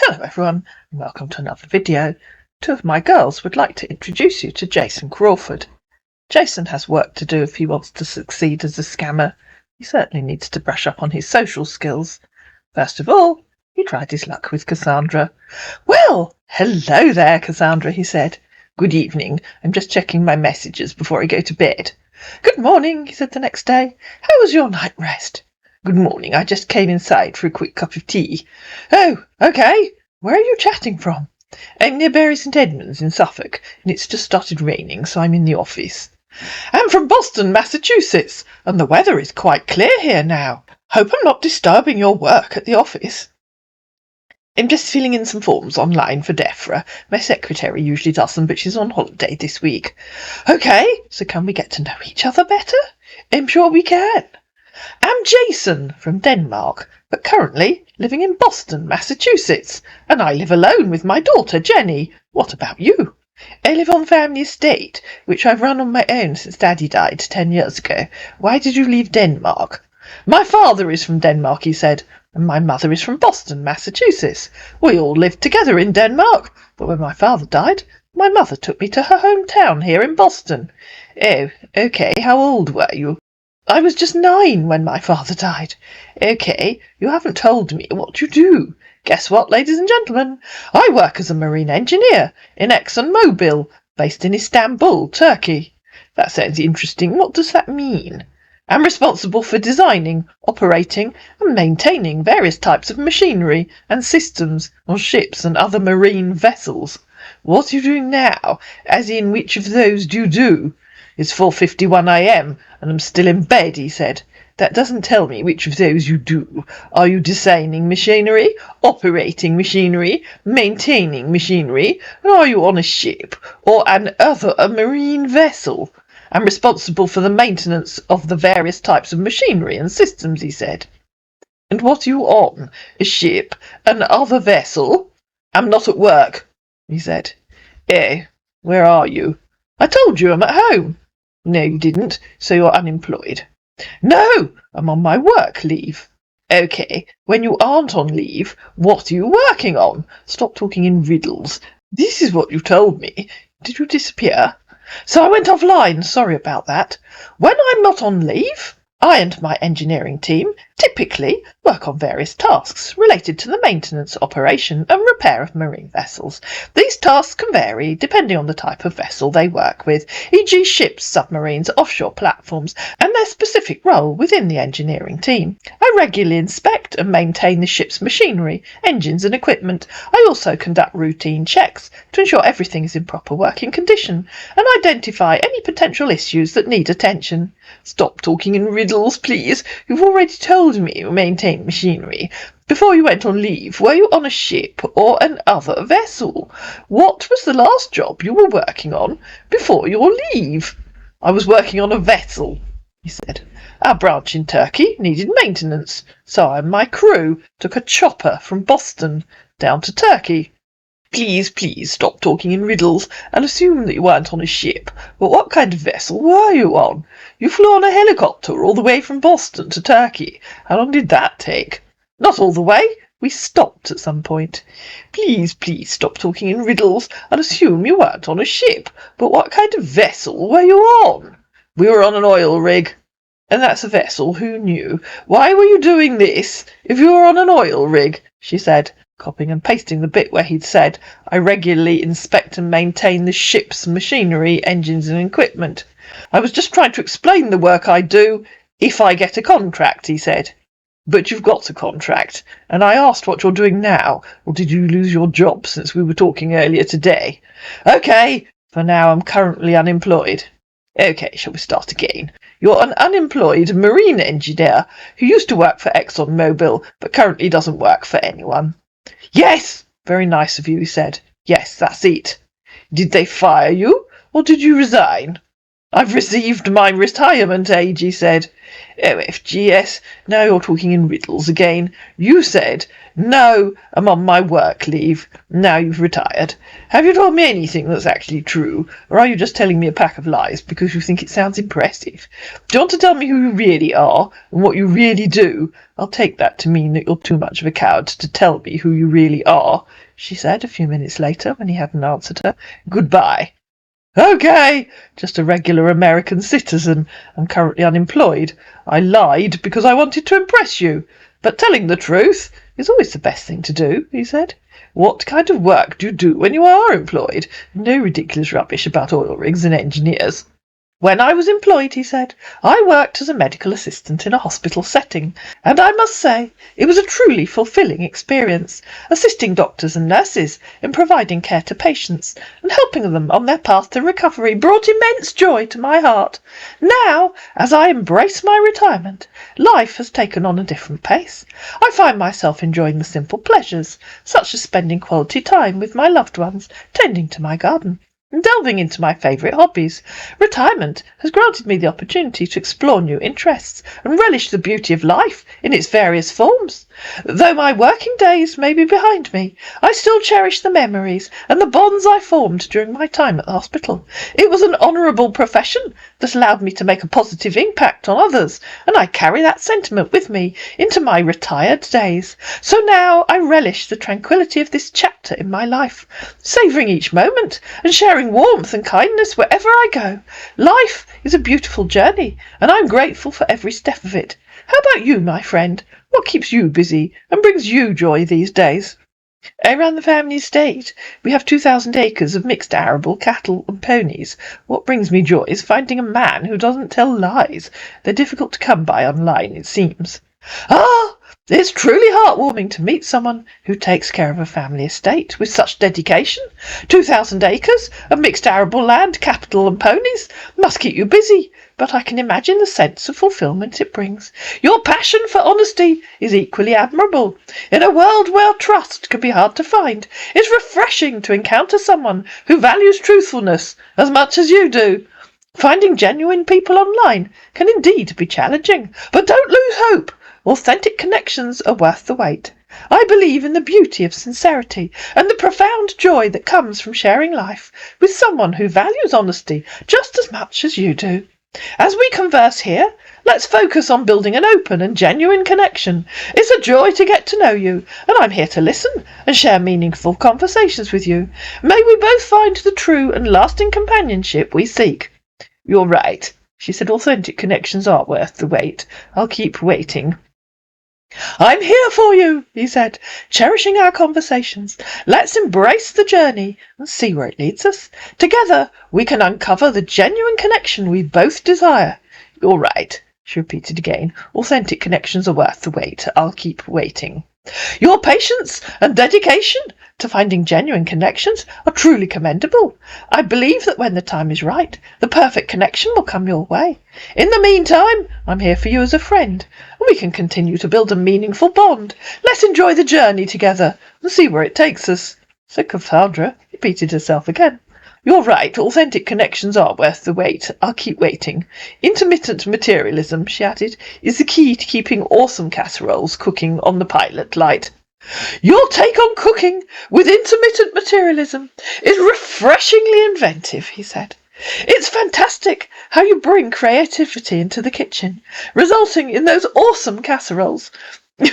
Hello everyone, and welcome to another video. Two of my girls would like to introduce you to Jason Crawford. Jason has work to do if he wants to succeed as a scammer. He certainly needs to brush up on his social skills. First of all, he tried his luck with Cassandra. "Well, hello there, Cassandra," he said. "Good evening. I'm just checking my messages before I go to bed." "Good morning," he said the next day. "How was your night rest?" "Good morning. I just came inside for a quick cup of tea." "Oh, okay. Where are you chatting from?" "I'm near Bury St Edmunds in Suffolk, and it's just started raining, so I'm in the office." "I'm from Boston, Massachusetts, and the weather is quite clear here now. Hope I'm not disturbing your work at the office." "I'm just filling in some forms online for DEFRA. My secretary usually does them, but she's on holiday this week." "Okay, so can we get to know each other better?" "I'm sure we can." "I'm Jason from Denmark, but currently living in Boston, Massachusetts, and I live alone with my daughter Jenny. What about you?" "I live on family estate, which I've run on my own since Daddy died 10 years ago. Why did you leave Denmark?" "My father is from Denmark," he said, "and my mother is from Boston, Massachusetts. We all lived together in Denmark, but when my father died, my mother took me to her hometown here in Boston." "Oh, okay. How old were you?" "I was just 9 when my father died." "Okay, you haven't told me what you do." "Guess what, ladies and gentlemen? I work as a marine engineer in ExxonMobil, based in Istanbul, Turkey." "That sounds interesting. What does that mean?" "I'm responsible for designing, operating, and maintaining various types of machinery and systems on ships and other marine vessels." "What are you doing now? As in, which of those do you do?" "It's 4:51 a.m. and I'm still in bed," he said. "That doesn't tell me which of those you do. Are you designing machinery, operating machinery, maintaining machinery, and are you on a ship or an other marine vessel?" "I'm responsible for the maintenance of the various types of machinery and systems," he said. "And what are you on? A ship, an other vessel?" "I'm not at work," he said. "Eh, where are you?" "I told you I'm at home." "No, you didn't, so you're unemployed." "No, I'm on my work leave." "Okay, when you aren't on leave, what are you working on? Stop talking in riddles. This is what you told me. Did you disappear?" "So I went offline, sorry about that. When I'm not on leave, I and my engineering team typically work on various tasks related to the maintenance, operation and repair of marine vessels. These tasks can vary depending on the type of vessel they work with, e.g. ships, submarines, offshore platforms, and their specific role within the engineering team. I regularly inspect and maintain the ship's machinery, engines and equipment. I also conduct routine checks to ensure everything is in proper working condition and identify any potential issues that need attention." "Stop talking in riddles, please. You've already told me you maintain machinery. Before you went on leave, were you on a ship or an other vessel? What was the last job you were working on before your leave?" "I was working on a vessel," he said. "Our branch in Turkey needed maintenance, so I and my crew took a chopper from Boston down to Turkey." Please stop talking in riddles and assume that you weren't on a ship. But what kind of vessel were you on? You flew on a helicopter all the way from Boston to Turkey. How long did that take?" "Not all the way. We stopped at some point." Please stop talking in riddles and assume you weren't on a ship. But what kind of vessel were you on?" "We were on an oil rig." "And that's a vessel. Who knew? Why were you doing this if you were on an oil rig?" she said, copying and pasting the bit where he'd said, "I regularly inspect and maintain the ship's machinery, engines and equipment." "I was just trying to explain the work I do if I get a contract," he said. "But you've got a contract, and I asked what you're doing now, or did you lose your job since we were talking earlier today?" "Okay, for now I'm currently unemployed." "Okay, shall we start again? You're an unemployed marine engineer who used to work for ExxonMobil but currently doesn't work for anyone." "Yes, very nice of you," he said. "Yes, that's it." "Did they fire you, or did you resign?" I've received my retirement age, he said. OFGS, now you're talking in riddles again. You said, no, I'm on my work leave. Now you've retired. Have you told me anything that's actually true, or are you just telling me a pack of lies because you think it sounds impressive? Do you want to tell me who you really are and what you really do? I'll take that to mean that you're too much of a coward to tell me who you really are, she said a few minutes later when he hadn't answered her. Goodbye. Okay, just a regular American citizen. I'm currently unemployed. I lied because I wanted to impress you. But telling the truth is always the best thing to do, he said. What kind of work do you do when you are employed? No ridiculous rubbish about oil rigs and engineers. When I was employed, he said, I worked as a medical assistant in a hospital setting, and I must say it was a truly fulfilling experience, assisting doctors and nurses in providing care to patients and helping them on their path to recovery brought immense joy to my heart. Now, as I embrace my retirement, life has taken on a different pace. I find myself enjoying the simple pleasures, such as spending quality time with my loved ones, tending to my garden, and delving into my favourite hobbies. Retirement has granted me the opportunity to explore new interests and relish the beauty of life in its various forms. Though my working days may be behind me, I still cherish the memories and the bonds I formed during my time at the hospital. It was an honourable profession that allowed me to make a positive impact on others, and I carry that sentiment with me into my retired days. So now I relish the tranquillity of this chapter in my life, savouring each moment and sharing warmth and kindness wherever I go. Life is a beautiful journey, and I'm grateful for every step of it. How about you, my friend? What keeps you busy and brings you joy these days? Around the family estate, we have 2,000 acres of mixed arable, cattle and ponies. What brings me joy is finding a man who doesn't tell lies. They're difficult to come by online, it seems. Ah! It's truly heartwarming to meet someone who takes care of a family estate with such dedication. 2,000 acres of mixed arable land, cattle and ponies must keep you busy, but I can imagine the sense of fulfilment it brings. Your passion for honesty is equally admirable. In a world where trust can be hard to find, it's refreshing to encounter someone who values truthfulness as much as you do. Finding genuine people online can indeed be challenging, but don't lose hope. Authentic connections are worth the wait. I believe in the beauty of sincerity and the profound joy that comes from sharing life with someone who values honesty just as much as you do. As we converse here, let's focus on building an open and genuine connection. It's a joy to get to know you, and I'm here to listen and share meaningful conversations with you. May we both find the true and lasting companionship we seek. You're right, she said. Authentic connections are worth the wait. I'll keep waiting. I'm here for you, he said, cherishing our conversations. Let's embrace the journey and see where it leads us. Together we can uncover the genuine connection we both desire. You're right, she repeated again. Authentic connections are worth the wait. I'll keep waiting. Your patience and dedication to finding genuine connections are truly commendable. I believe that when the time is right, the perfect connection will come your way. In the meantime, I'm here for you as a friend, and we can continue to build a meaningful bond. Let's enjoy the journey together and see where it takes us. So Cassandra repeated herself again. You're right, authentic connections are worth the wait. I'll keep waiting. Intermittent materialism, she added, is the key to keeping awesome casseroles cooking on the pilot light. Your take on cooking with intermittent materialism is refreshingly inventive, he said. It's fantastic how you bring creativity into the kitchen, resulting in those awesome casseroles.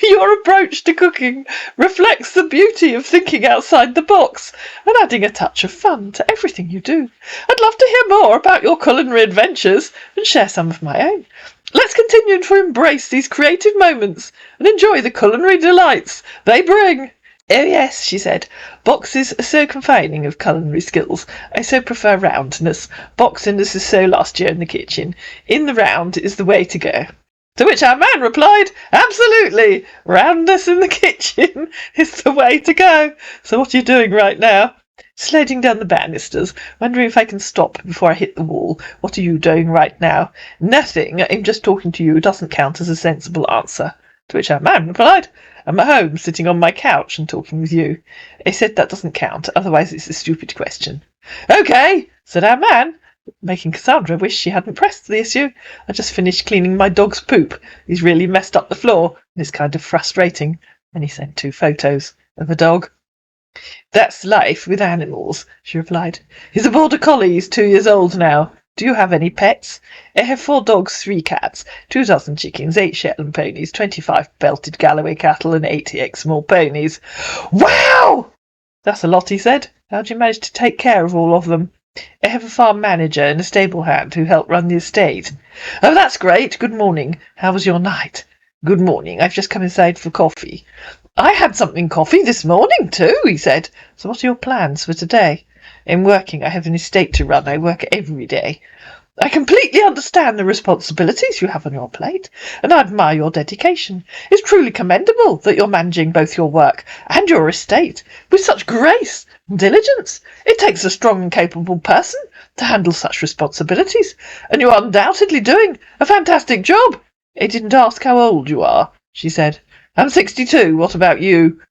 Your approach to cooking reflects the beauty of thinking outside the box and adding a touch of fun to everything you do. I'd love to hear more about your culinary adventures and share some of my own. Let's continue to embrace these creative moments and enjoy the culinary delights they bring. Oh yes, she said. Boxes are so confining of culinary skills. I so prefer roundness. Boxiness is so last year in the kitchen. In the round is the way to go. To which our man replied, absolutely, roundness in the kitchen is the way to go. So what are you doing right now? Sliding down the banisters, wondering if I can stop before I hit the wall. What are you doing right now? Nothing, I'm just talking to you. Doesn't count as a sensible answer. To which our man replied, I'm at home, sitting on my couch and talking with you. I said that doesn't count, otherwise it's a stupid question. Okay, said our man, making Cassandra wish she hadn't pressed the issue. I just finished cleaning my dog's poop. He's really messed up the floor, and it's kind of frustrating. And he sent 2 photos of a dog. That's life with animals, she replied. He's a border collie. He's 2 years old now. Do you have any pets? I have 4 dogs, 3 cats, 2 dozen chickens, 8 Shetland ponies, 25 belted Galloway cattle, and 88 small ponies. Wow! That's a lot, he said. How do you manage to take care of all of them? I have a farm manager and a stable hand who help run the estate. Oh, that's great. Good morning. How was your night? Good morning. I've just come inside for coffee. I had something coffee this morning too, he said. So what are your plans for today? In working, I have an estate to run. I work every day. I completely understand the responsibilities you have on your plate, and I admire your dedication. It's truly commendable that you're managing both your work and your estate with such grace and diligence. It takes a strong and capable person to handle such responsibilities, and you're undoubtedly doing a fantastic job. I didn't ask how old you are, she said. I'm 62. What about you?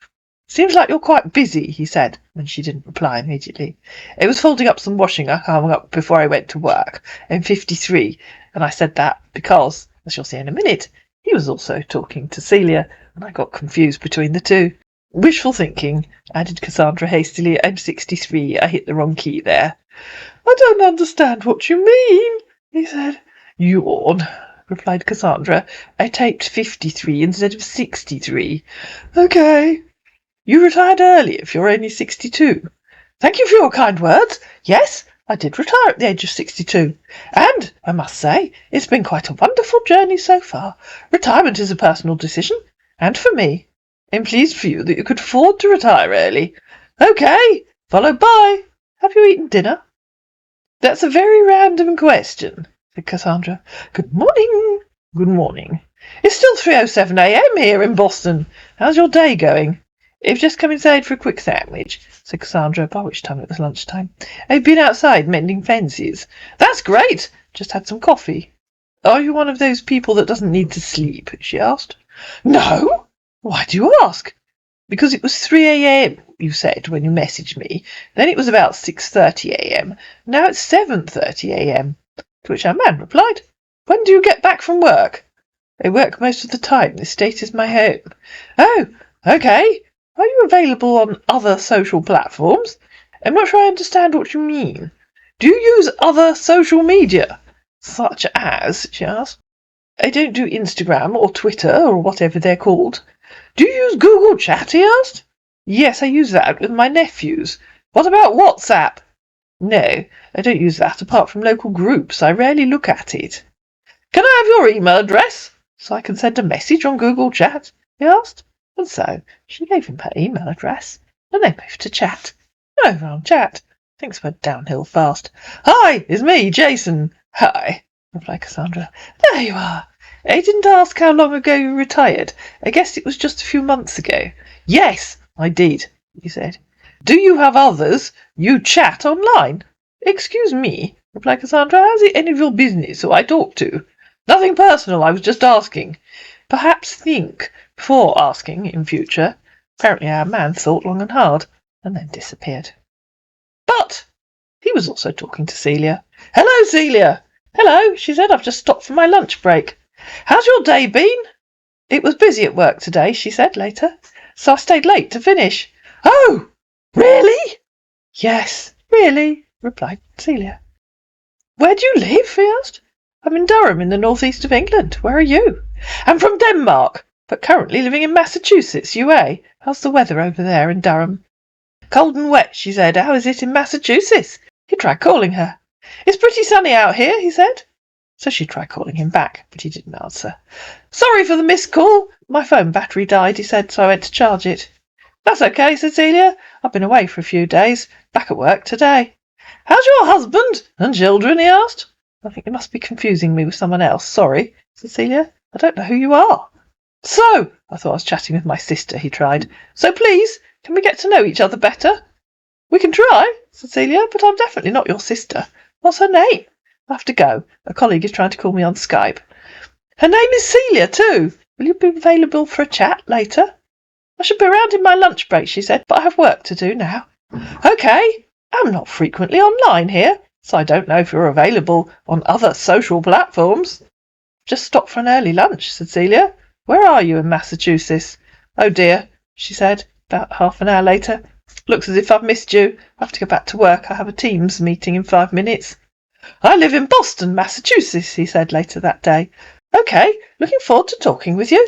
Seems like you're quite busy, he said, when she didn't reply immediately. I was folding up some washing I hung up before I went to work. I'm 53, and I said that because, as you'll see in a minute, he was also talking to Celia, and I got confused between the two. Wishful thinking, added Cassandra hastily. I'm 63. I hit the wrong key there. I don't understand what you mean, he said. Yawn, replied Cassandra. I typed 53 instead of 63. Okay. You retired early if you're only 62. Thank you for your kind words. Yes, I did retire at the age of 62. And, I must say, it's been quite a wonderful journey so far. Retirement is a personal decision, and for me. I'm pleased for you that you could afford to retire early. Okay, followed by, have you eaten dinner? That's a very random question, said Cassandra. Good morning. Good morning. It's still 3:07 a.m. here in Boston. How's your day going? I've just come inside for a quick sandwich, said Cassandra, by which time it was lunchtime. I've been outside mending fences. That's great. Just had some coffee. Are you one of those people that doesn't need to sleep? She asked. No. Why do you ask? Because it was 3 a.m, you said when you messaged me. Then it was about 6:30 a.m. Now it's 7:30 a.m. To which our man replied, When do you get back from work? I work most of the time. This state is my home. Oh, okay. Are you available on other social platforms? I'm not sure I understand what you mean. Do you use other social media? Such as, she asked. I don't do Instagram or Twitter or whatever they're called. Do you use Google Chat, he asked. Yes, I use that with my nephews. What about WhatsApp? No, I don't use that apart from local groups. I rarely look at it. Can I have your email address so I can send a message on Google Chat? He asked. And so she gave him her email address, and they moved to chat. Over on chat, things went downhill fast. Hi, it's me, Jason. Hi, replied Cassandra. There you are. I didn't ask how long ago you retired. I guess it was just a few months ago. Yes, I did, he said. Do you have others? You chat online? Excuse me, replied Cassandra. How's it any of your business who I talk to? Nothing personal, I was just asking. Perhaps think before asking in future. Apparently our man thought long and hard, and then disappeared. But he was also talking to Celia. Hello, Celia. Hello, she said. I've just stopped for my lunch break. How's your day been? It was busy at work today, she said later, so I stayed late to finish. Oh, really? Yes, really, replied Celia. Where do you live? He asked. I'm in Durham in the northeast of England. Where are you? I'm from Denmark, but currently living in Massachusetts, UA. How's the weather over there in Durham? Cold and wet, she said. How is it in Massachusetts? He tried calling her. It's pretty sunny out here, he said. So she tried calling him back, but he didn't answer. Sorry for the missed call. My phone battery died, he said, so I went to charge it. That's okay, said Celia. I've been away for a few days. Back at work today. How's your husband and children? He asked. I think you must be confusing me with someone else. Sorry, said Celia. I don't know who you are. So, I thought I was chatting with my sister, he tried. So please, can we get to know each other better? We can try, said Celia, but I'm definitely not your sister. What's her name? I have to go. A colleague is trying to call me on Skype. Her name is Celia, too. Will you be available for a chat later? I should be around in my lunch break, she said, but I have work to do now. Okay. I'm not frequently online here. so I don't know if you're available on other social platforms. Just stopped for an early lunch, said Celia. Where are you in Massachusetts? Oh dear, she said, about half an hour later. Looks as if I've missed you. I have to go back to work. I have a Teams meeting in 5 minutes. I live in Boston, Massachusetts, he said later that day. Okay, looking forward to talking with you.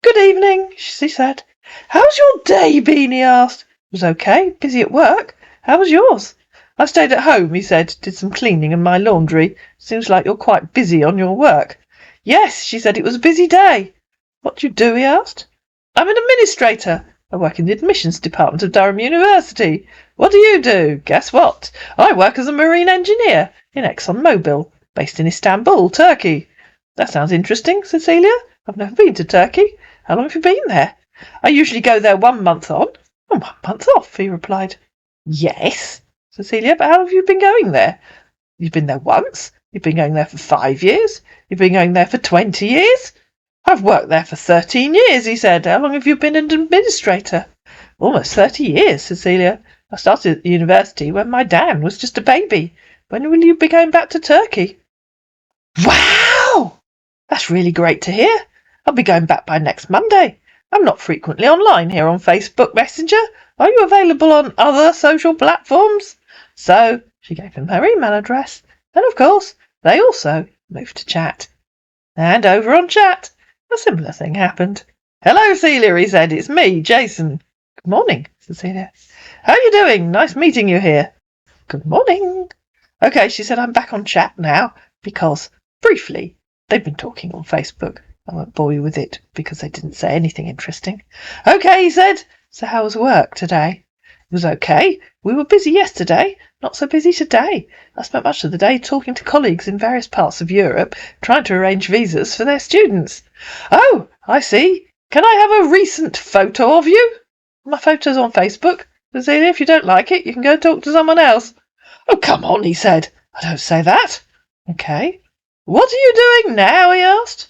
Good evening, she said. How's your day been, he asked. It was okay, busy at work. How was yours? I stayed at home, he said, did some cleaning and my laundry. Seems like you're quite busy on your work. Yes, she said, it was a busy day. What do you do, he asked. I'm an administrator. I work in the admissions department of Durham University. What do you do? Guess what? I work as a marine engineer in ExxonMobil, based in Istanbul, Turkey. That sounds interesting, said Celia. I've never been to Turkey. How long have you been there? I usually go there 1 month on and 1 month off, he replied. Yes, said Celia, but how long have you been going there? You've been there once? You've been going there for 5 years? You've been going there for 20 years? I've worked there for 13 years, he said. How long have you been an administrator? Almost 30 years, said Celia. I started at the university when my Dan was just a baby. When will you be going back to Turkey? Wow! That's really great to hear. I'll be going back by next Monday. I'm not frequently online here on Facebook Messenger. Are you available on other social platforms? So she gave him her email address. And of course, they also moved to Chat. And over on Chat, a similar thing happened. Hello, Celia, he said. It's me, Jason. Good morning, said Celia. How are you doing? Nice meeting you here. Good morning. Okay, she said, I'm back on Chat now because, briefly, they've been talking on Facebook. I won't bore you with it because they didn't say anything interesting. Okay, he said. So how was work today? It was okay. We were busy yesterday, not so busy today. I spent much of the day talking to colleagues in various parts of Europe, trying to arrange visas for their students. Oh, I see. Can I have a recent photo of you? My photo's on Facebook. Celia, if you don't like it, you can go talk to someone else. Oh, come on, he said. I don't say that. Okay. What are you doing now, he asked.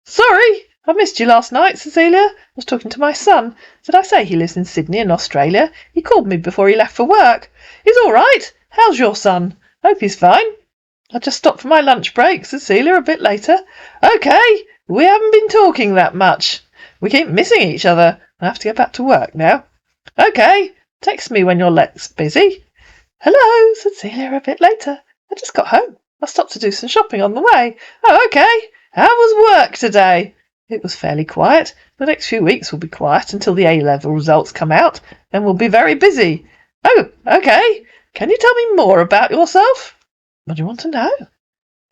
Sorry, I missed you last night, Cecilia. I was talking to my son. Did I say he lives in Sydney in Australia? He called me before he left for work. He's all right. How's your son? Hope he's fine. I just stopped for my lunch break, Cecilia, a bit later. Okay, we haven't been talking that much. We keep missing each other. I have to get back to work now. Okay, text me when you're less busy. Hello, said Celia a bit later. I just got home. I stopped to do some shopping on the way. Oh, okay. How was work today? It was fairly quiet. The next few weeks will be quiet until the A-level results come out, and we'll be very busy. Oh, okay. Can you tell me more about yourself? What do you want to know?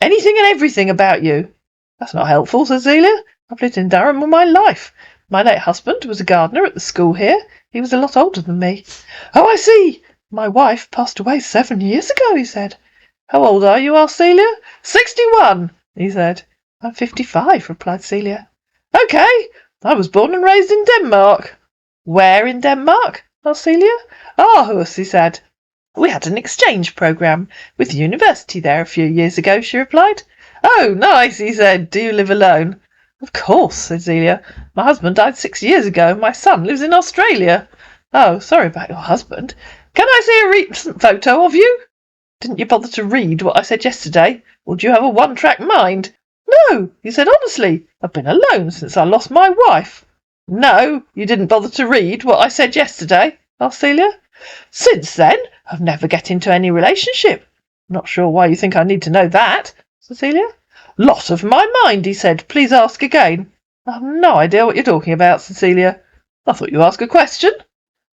Anything and everything about you. That's not helpful, said Celia. I've lived in Durham all my life. My late husband was a gardener at the school here. He was a lot older than me. Oh, I see. My wife passed away 7 years ago, he said. How old are you, asked Celia. 61, he said. I'm 55, replied Celia. Okay, I was born and raised in Denmark. Where in Denmark? asked Celia. Aarhus, he said. We had an exchange programme with the university there a few years ago, she replied. Oh, nice, he said. Do you live alone? Of course, said Celia. My husband died 6 years ago and my son lives in Australia. Oh, sorry about your husband. Can I see a recent photo of you? Didn't you bother to read what I said yesterday? Or do you have a one-track mind? No, he said honestly. I've been alone since I lost my wife. No, you didn't bother to read what I said yesterday, asked Celia. Since then, I've never get into any relationship. Not sure why you think I need to know that, said Celia. Lot of my mind, he said. Please ask again. I have no idea what you're talking about, said Celia. I thought you asked a question.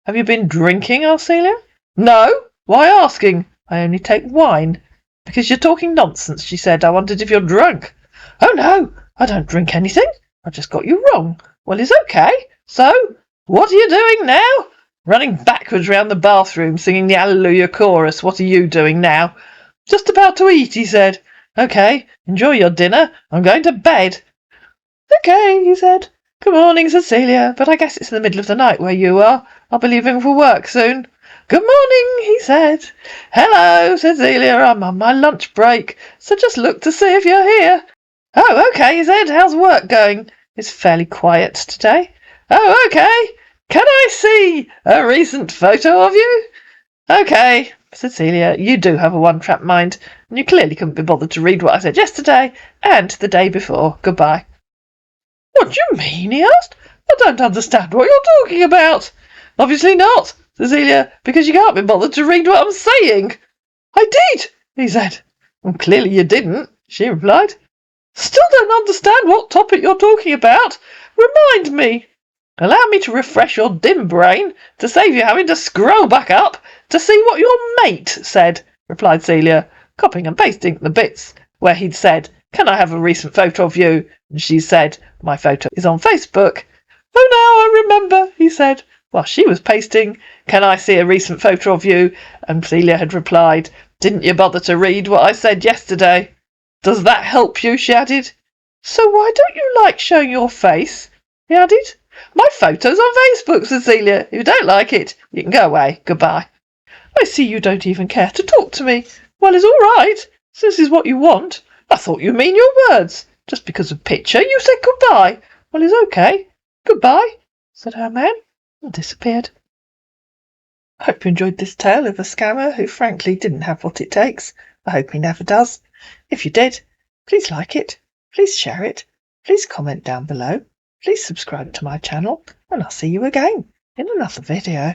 Have you been drinking, asked Celia. No, why asking? I only take wine. Because you're talking nonsense, she said. I wondered if you're drunk. Oh, no, I don't drink anything. I just got you wrong. Well, it's okay. So, what are you doing now? Running backwards round the bathroom, singing the Hallelujah chorus. What are you doing now? Just about to eat, he said. Okay, enjoy your dinner. I'm going to bed. Okay, he said. Good morning, Cecilia, but I guess it's in the middle of the night where you are. I'll be leaving for work soon. Good morning, he said. Hello, said Celia. I'm on my lunch break, so just look to see if you're here. Oh, okay, he said. How's work going? It's fairly quiet today. Oh, okay. Can I see a recent photo of you? Okay. Cecilia, you do have a one-track mind, and you clearly couldn't be bothered to read what I said yesterday and the day before. Goodbye. What do you mean? He asked. I don't understand what you're talking about. Obviously not, Cecilia, because you can't be bothered to read what I'm saying. I did, he said. Well, clearly you didn't, she replied. Still don't understand what topic you're talking about. Remind me. Allow me to refresh your dim brain to save you having to scroll back up to see what your mate said, replied Celia, copying and pasting the bits where he'd said, Can I have a recent photo of you? And she said, My photo is on Facebook. Oh, now I remember, he said, while she was pasting, Can I see a recent photo of you? And Celia had replied, Didn't you bother to read what I said yesterday? Does that help you? She added. So why don't you like showing your face? He added. My photo's on Facebook, Cecilia. If you don't like it, you can go away. Goodbye. I see you don't even care to talk to me. Well, it's all right. So this is what you want. I thought you mean your words. Just because of picture, you said goodbye. Well, it's okay. Goodbye, said her man, and disappeared. I hope you enjoyed this tale of a scammer who frankly didn't have what it takes. I hope he never does. If you did, please like it, please share it, please comment down below, please subscribe to my channel, and I'll see you again in another video.